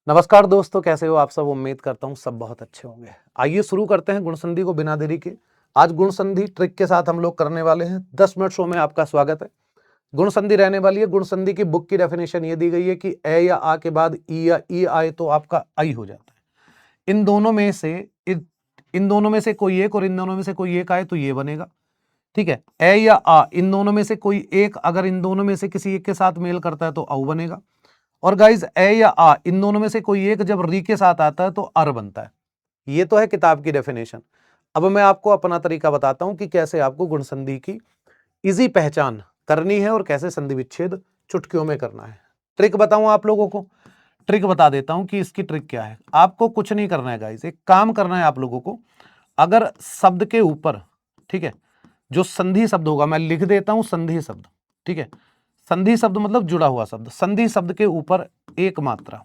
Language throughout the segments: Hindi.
नमस्कार दोस्तों, कैसे हो आप सब। उम्मीद करता हूँ सब बहुत अच्छे होंगे। आइए शुरू करते हैं गुण संधि को बिना देरी के। आज गुण संधि ट्रिक के साथ हम लोग करने वाले हैं। 10 मिनट शो में आपका स्वागत है। गुण संधि रहने वाली है। गुण संधि की बुक की डेफिनेशन ये दी गई है कि ए या आ के बाद ई या ई आए तो आपका आई हो जाता है। इन दोनों में से कोई एक और इन दोनों में से कोई एक आए तो ये बनेगा। ठीक है, ए या आ इन दोनों में से कोई एक अगर इन दोनों में से किसी एक के साथ मेल करता है तो औ बनेगा। और गाइज ए या आ इन दोनों में से कोई एक जब री के साथ आता है तो अर बनता है। ये तो है किताब की डेफिनेशन। अब मैं आपको अपना तरीका बताता हूं कि कैसे आपको गुण संधि की इजी पहचान करनी है और कैसे संधि विच्छेद चुटकियों में करना है। ट्रिक बताऊं आप लोगों को, ट्रिक बता देता हूं कि इसकी ट्रिक क्या है। आपको कुछ नहीं करना है गाइज, एक काम करना है आप लोगों को। अगर शब्द के ऊपर, ठीक है, जो संधि शब्द होगा मैं लिख देता हूं संधि शब्द। ठीक है, संधि शब्द मतलब जुड़ा हुआ शब्द। संधि शब्द के ऊपर एक मात्रा,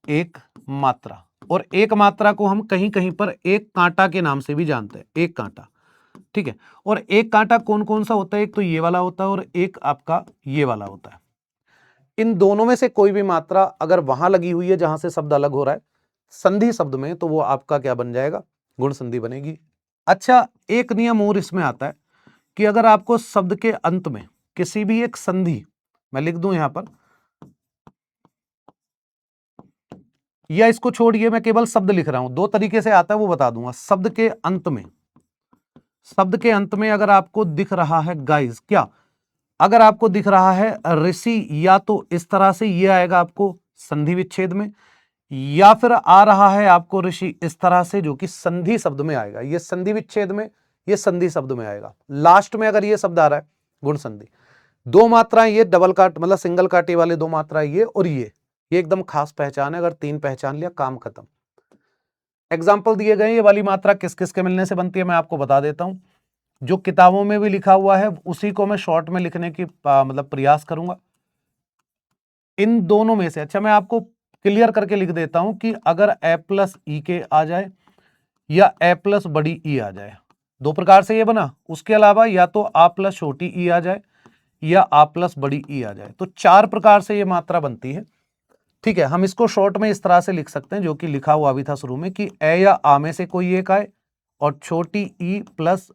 एक मात्रा, और एक मात्रा को हम कहीं कहीं पर एक कांटा के नाम से भी जानते हैं, एक कांटा। ठीक है, और एक कांटा कौन कौन सा होता है, एक तो ये वाला होता है और एक आपका ये वाला होता है। इन दोनों में से कोई भी मात्रा अगर वहां लगी हुई है जहां से शब्द अलग हो रहा है संधि शब्द में, तो वो आपका क्या बन जाएगा, गुण संधि बनेगी। अच्छा, एक नियम और इसमें आता है कि अगर आपको शब्द के अंत में किसी भी एक संधि, मैं लिख दूं यहां पर, या इसको छोड़िए मैं केवल शब्द लिख रहा हूं, दो तरीके से आता है वो बता दूंगा। शब्द के अंत में, शब्द के अंत में अगर आपको दिख रहा है गाइस, क्या अगर आपको दिख रहा है ऋषि, या तो इस तरह से ये आएगा आपको संधि विच्छेद में, या फिर आ रहा है आपको ऋषि इस तरह से जो कि संधि शब्द में आएगा। ये संधि विच्छेद में, ये संधि शब्द में आएगा। लास्ट में अगर ये शब्द आ रहा है गुण संधि। दो मात्राएं ये डबल काट मतलब सिंगल काटे वाले दो मात्राएं ये और ये एकदम खास पहचान है। अगर तीन पहचान लिया काम खत्म। एग्जाम्पल दिए गए, ये वाली मात्रा किस किस के मिलने से बनती है मैं आपको बता देता हूं। जो किताबों में भी लिखा हुआ है उसी को मैं शॉर्ट में लिखने की मतलब प्रयास करूंगा। इन दोनों में से, अच्छा मैं आपको क्लियर करके लिख देता हूं कि अगर ए प्लस ई के आ जाए या ए प्लस बड़ी ई आ जाए, दो प्रकार से ये बना। उसके अलावा या तो आ प्लस छोटी ई आ जाए या आ प्लस बड़ी ई आ जाए, तो चार प्रकार से ये मात्रा बनती है। ठीक है, हम इसको शॉर्ट में इस तरह से लिख सकते हैं जो कि लिखा हुआ भी था शुरू में कि ए या आ में से कोई एक आए और छोटी ई प्लस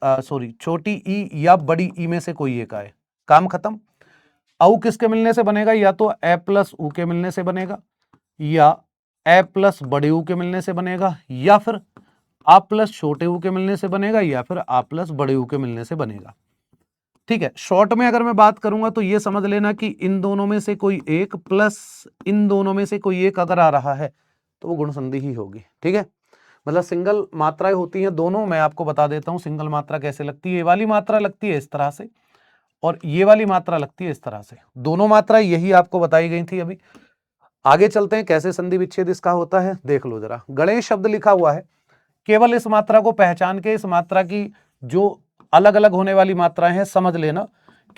छोटी ई या बड़ी ई में से कोई एक आए, काम खत्म। औ किसके मिलने से बनेगा, या तो ए प्लस ऊ के मिलने से बनेगा, या ए प्लस बड़े ऊ के मिलने से बनेगा, या फिर आ प्लस छोटे ऊ के मिलने से बनेगा, या फिर आ प्लस बड़े ऊ के मिलने से बनेगा। ठीक है, शॉर्ट में अगर मैं बात करूंगा तो ये समझ लेना कि इन दोनों में से कोई एक प्लस इन दोनों में से कोई एक अगर आ रहा है तो वो गुण संधि ही होगी। ठीक है, मतलब सिंगल मात्राएं होती हैं दोनों। मैं आपको बता देता हूं सिंगल मात्रा कैसे लगती है। ये वाली मात्रा लगती है इस तरह से और ये वाली मात्रा लगती है इस तरह से। दोनों मात्रा यही आपको बताई गई थी। अभी आगे चलते हैं कैसे संधि विच्छेद इसका होता है, देख लो जरा। गणेश शब्द लिखा हुआ है, केवल इस मात्रा को पहचान के इस मात्रा की जो अलग अलग होने वाली मात्राएं हैं समझ लेना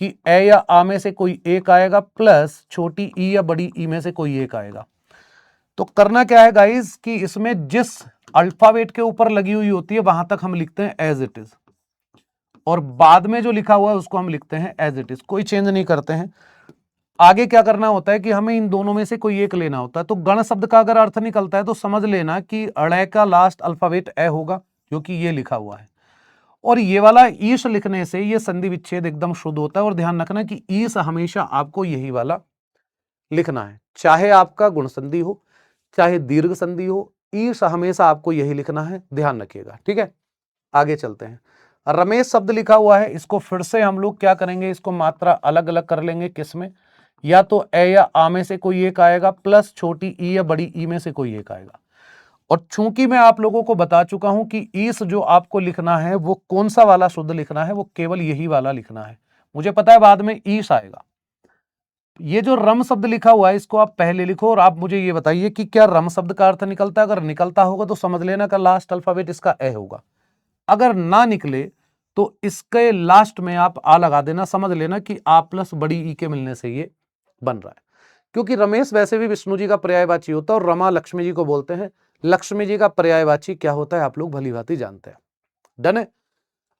कि ए या आ में से कोई एक आएगा प्लस छोटी ई या बड़ी ई में से कोई एक आएगा। तो करना क्या है गाइस कि इसमें जिस अल्फाबेट के ऊपर लगी हुई होती है वहां तक हम लिखते हैं एज इट इज, और बाद में जो लिखा हुआ है उसको हम लिखते हैं एज इट इज, कोई चेंज नहीं करते हैं। आगे क्या करना होता है कि हमें इन दोनों में से कोई एक लेना होता है। तो गण शब्द का अगर अर्थ निकलता है तो समझ लेना कि अड़े का लास्ट अल्फाबेट ए होगा जो कि ये लिखा हुआ है, और ये वाला ईश लिखने से ये संधि विच्छेद एकदम शुद्ध होता है। और ध्यान रखना कि ईश हमेशा आपको यही वाला लिखना है, चाहे आपका गुण संधि हो चाहे दीर्घ संधि हो, ईश हमेशा आपको यही लिखना है, ध्यान रखिएगा। ठीक है, आगे चलते हैं। रमेश शब्द लिखा हुआ है, इसको फिर से हम लोग क्या करेंगे, इसको मात्रा अलग अलग कर लेंगे। किसमें, या तो ए या आ में से कोई एक आएगा प्लस छोटी ई या बड़ी ई में से कोई एक आएगा। और चूंकि मैं आप लोगों को बता चुका हूं कि ईस जो आपको लिखना है वो कौन सा वाला शुद्ध लिखना है, वो केवल यही वाला लिखना है। मुझे पता है बाद में ईस आएगा। ये जो रम शब्द लिखा हुआ है इसको आप पहले लिखो और आप मुझे ये बताइए कि क्या रम शब्द का अर्थ निकलता है। अगर निकलता होगा तो समझ लेना का लास्ट अल्फाबेट इसका ए होगा। अगर ना निकले तो इसके लास्ट में आप आ लगा देना, समझ लेना कि आ प्लस बड़ी ई के मिलने से ये बन रहा है। क्योंकि रमेश वैसे भी विष्णु जी का पर्यायवाची होता है और रमा लक्ष्मी जी को बोलते हैं। लक्ष्मी जी का पर्यायवाची क्या होता है आप लोग भली भांति जानते हैं। डन है,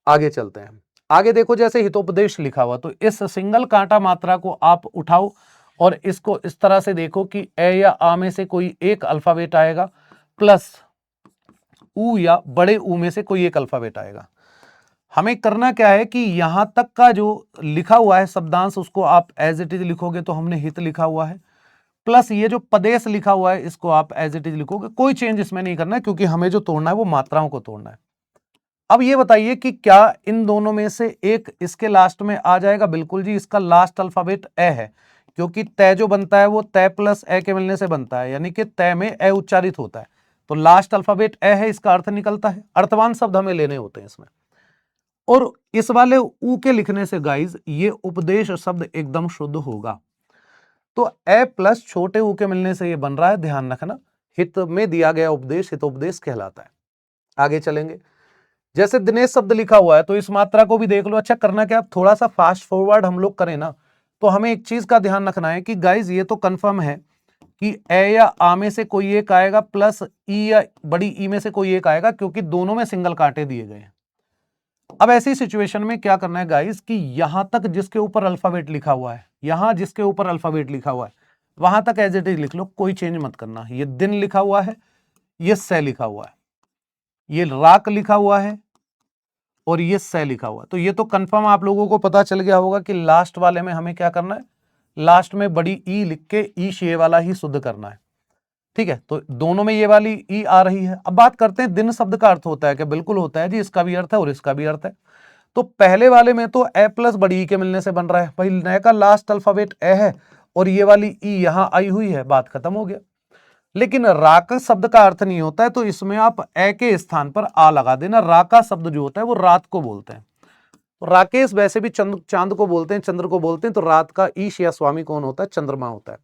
आगे चलते हैं। आगे देखो, जैसे हितोपदेश लिखा हुआ, तो इस सिंगल कांटा मात्रा को आप उठाओ और इसको इस तरह से देखो कि ए या आ में से कोई एक अल्फाबेट आएगा प्लस ऊ या बड़े ऊ में से कोई एक अल्फाबेट आएगा। हमें करना क्या है कि यहां तक का जो लिखा हुआ है शब्दांश उसको आप एज इट इज लिखोगे, तो हमने हित लिखा हुआ है, प्लस ये जो पदेश लिखा हुआ है इसको आप एज इट इज लिखोगे। कोई चेंज इसमें नहीं करना है क्योंकि हमें जो तोड़ना है वो मात्राओं को तोड़ना है। अब ये बताइए कि क्या इन दोनों में से एक इसके लास्ट में आ जाएगा? बिल्कुल जी, इसका लास्ट अल्फाबेट ए है, क्योंकि तय जो बनता है वो तय प्लस ए के मिलने से बनता है, यानी कि तय में ए उच्चारित होता है, तो लास्ट अल्फाबेट ए है, इसका अर्थ निकलता है। अर्थवान शब्द हमें लेने होते हैं इसमें। और इस वाले ऊ के लिखने से गाइज ये उपदेश शब्द एकदम शुद्ध होगा। तो ए प्लस छोटे ऊ के मिलने से ये बन रहा है, ध्यान रखना, हित में दिया गया उपदेश हितोपदेश कहलाता है। आगे चलेंगे, जैसे दिनेश शब्द लिखा हुआ है तो इस मात्रा को भी देख लो। अच्छा, करना क्या, थोड़ा सा फास्ट फॉरवर्ड हम लोग करें ना, तो हमें एक चीज का ध्यान रखना है कि गाइज ये तो कंफर्म है कि ए या आ में से कोई एक आएगा प्लस ई या बड़ी ई में से कोई एक आएगा, क्योंकि दोनों में सिंगल कांटे दिए गए हैं। अब ऐसी सिचुएशन में क्या करना है गाइज कि यहां तक जिसके ऊपर अल्फाबेट लिखा हुआ है, यहां जिसके ऊपर अल्फाबेट लिखा हुआ है वहां तक एज इट इज लिख लो, कोई चेंज मत करना। ये दिन लिखा हुआ है, ये से लिखा हुआ है, ये राक लिखा हुआ है और ये से लिखा हुआ है। तो ये तो कंफर्म आप लोगों को पता चल गया होगा कि लास्ट वाले में हमें क्या करना है, लास्ट में बड़ी ई लिख के ई शे वाला ही शुद्ध करना है। ठीक है, तो दोनों में ये वाली ई आ रही है। अब बात करते हैं दिन शब्द का अर्थ होता है क्या? बिल्कुल होता है जी, इसका भी अर्थ है और इसका भी अर्थ है। तो पहले वाले में तो ए प्लस बड़ी ई के मिलने से बन रहा है, भाई नए का लास्ट अल्फाबेट ए है और ये वाली ई यहां आई हुई है, बात खत्म हो गया। लेकिन राका शब्द का अर्थ नहीं होता है, तो इसमें आप ए के स्थान पर आ लगा देना। राका शब्द जो होता है वो रात को बोलते हैं, तो राकेश वैसे भी चांद को बोलते हैं, चंद्र को बोलते हैं, तो रात का ईश या स्वामी कौन होता है? चंद्रमा होता है।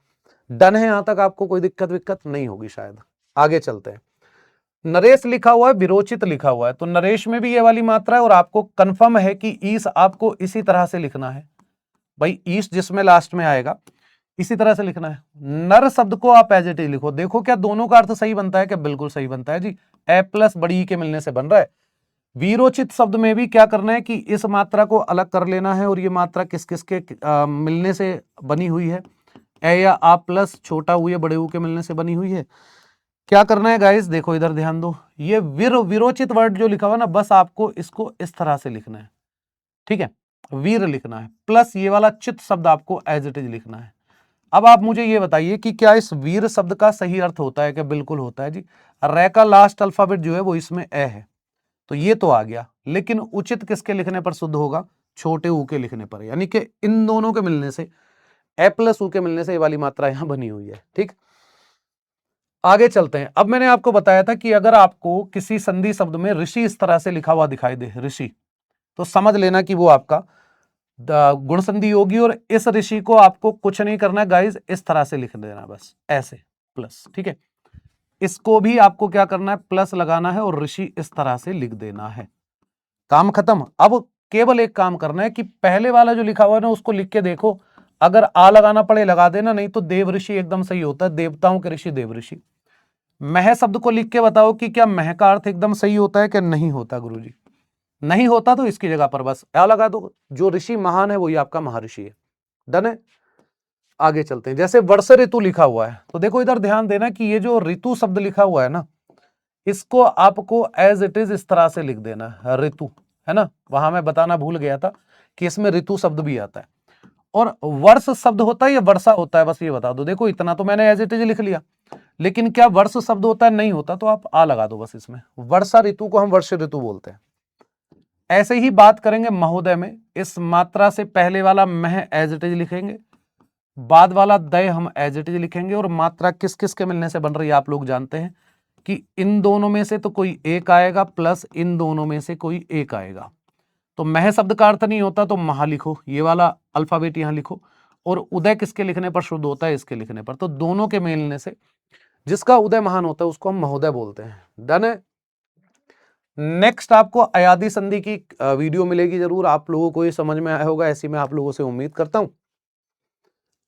डन है, यहां तक आपको कोई दिक्कत नहीं होगी शायद। आगे चलते हैं, नरेश लिखा हुआ है, विरोचित लिखा हुआ है, तो नरेश में भी ये वाली मात्रा है और आपको कंफर्म है कि ईश आपको इसी तरह से लिखना है। भाई ईश जिसमें लास्ट में आएगा इसी तरह से लिखना है। नर शब्द को आप एज इट इज लिखो। देखो क्या दोनों का अर्थ सही बनता है क्या? बिल्कुल सही बनता है जी, ए प्लस बड़ी ई के मिलने से बन रहा है। वीरोचित शब्द में भी क्या करना है कि इस मात्रा को अलग कर लेना है, और ये मात्रा किस किस के मिलने से बनी हुई है? ए या आ प्लस छोटा ऊ या बड़े ऊ के मिलने से बनी हुई है। क्या करना है गाइस, देखो इधर ध्यान दो, ये विरोचित वर्ड जो लिखा हुआ ना, बस आपको इसको इस तरह से लिखना है। ठीक है, वीर लिखना है प्लस ये वाला चित शब्द आपको एज इट इज लिखना है। अब आप मुझे ये बताइए कि क्या इस वीर शब्द का सही अर्थ होता है क्या? बिल्कुल होता है जी। रे का लास्ट अल्फाबेट जो है वो इसमें ए है, तो ये तो आ गया, लेकिन उचित किसके लिखने पर शुद्ध होगा? छोटे ऊ के लिखने पर, यानी कि इन दोनों के मिलने से, ए प्लस ऊ के मिलने से ये वाली मात्रा यहां बनी हुई है। ठीक, आगे चलते हैं। अब मैंने आपको बताया था कि अगर आपको किसी संधि शब्द में ऋषि इस तरह से लिखा हुआ दिखाई दे, ऋषि, तो समझ लेना कि वो आपका गुण संधि होगी, और इस ऋषि को आपको कुछ नहीं करना है गाइज, इस तरह से लिख देना बस ऐसे प्लस। ठीक है, इसको भी आपको क्या करना है? प्लस लगाना है और ऋषि इस तरह से लिख देना है, काम खत्म। अब केवल एक काम करना है कि पहले वाला जो लिखा हुआ है ना उसको लिख के देखो, अगर आ लगाना पड़े लगा देना, नहीं तो देव ऋषि एकदम सही होता है, देवताओं के ऋषि देव ऋषि। मह शब्द को लिख के बताओ कि क्या मह का अर्थ एकदम सही होता है कि नहीं होता? गुरुजी नहीं होता, तो इसकी जगह पर बस आ लगा दो, जो ऋषि महान है वही आपका महर्षि है। डन है, आगे चलते हैं। जैसे वर्ष ऋतु लिखा हुआ है, तो देखो इधर ध्यान देना कि ये जो ऋतु शब्द लिखा हुआ है ना, इसको आपको एज इट इज इस तरह से लिख देना है, ऋतु, है ना। वहां मैं बताना भूल गया था कि इसमें ऋतु शब्द भी आता है। और वर्ष शब्द होता है या वर्षा होता है, बस ये बता दो। देखो इतना तो मैंने एज इट इज लिख लिया, लेकिन क्या वर्ष शब्द होता है? नहीं होता, तो आप आ लगा दो बस इसमें। वर्षा ऋतु को हम वर्ष ऋतु बोलते हैं। ऐसे ही बात करेंगे महोदय में, इस मात्रा से पहले वाला मह एज इट इज लिखेंगे, बाद वाला दय हम एज इट इज लिखेंगे, और मात्रा किस किस के मिलने से बन रही है आप लोग जानते हैं कि इन दोनों में से तो कोई एक आएगा प्लस इन दोनों में से कोई एक आएगा। तो मह शब्द का अर्थ नहीं होता तो महा लिखो, ये वाला अल्फाबेट यहां लिखो, और उदय किसके लिखने पर शुद्ध होता है? इसके लिखने पर। तो दोनों के मिलने से जिसका उदय महान होता है उसको हम महोदय बोलते हैं। डन है। नेक्स्ट आपको अयादी संधि की वीडियो मिलेगी जरूर, आप लोगों को ये समझ में आया होगा, ऐसी मैं आप लोगों से उम्मीद करता हूं।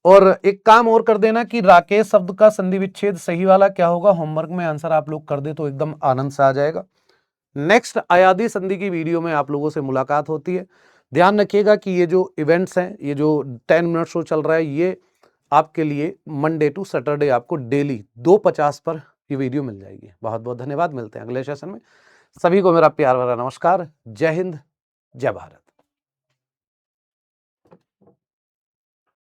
और एक काम और कर देना कि राकेश शब्द का संधि विच्छेद सही वाला क्या होगा, होमवर्क में आंसर आप लोग कर दे तो एकदम आनंद से आ जाएगा। नेक्स्ट अयादी संधि की वीडियो में आप लोगों से मुलाकात होती है। ध्यान रखिएगा कि ये जो इवेंट्स हैं, ये जो 10 मिनट शो चल रहा है, ये आपके लिए मंडे टू सैटरडे आपको डेली 2:50 पर ये वीडियो मिल जाएगी। बहुत बहुत धन्यवाद, मिलते हैं अगले सेशन में। सभी को मेरा प्यार भरा नमस्कार। जय हिंद, जय भारत।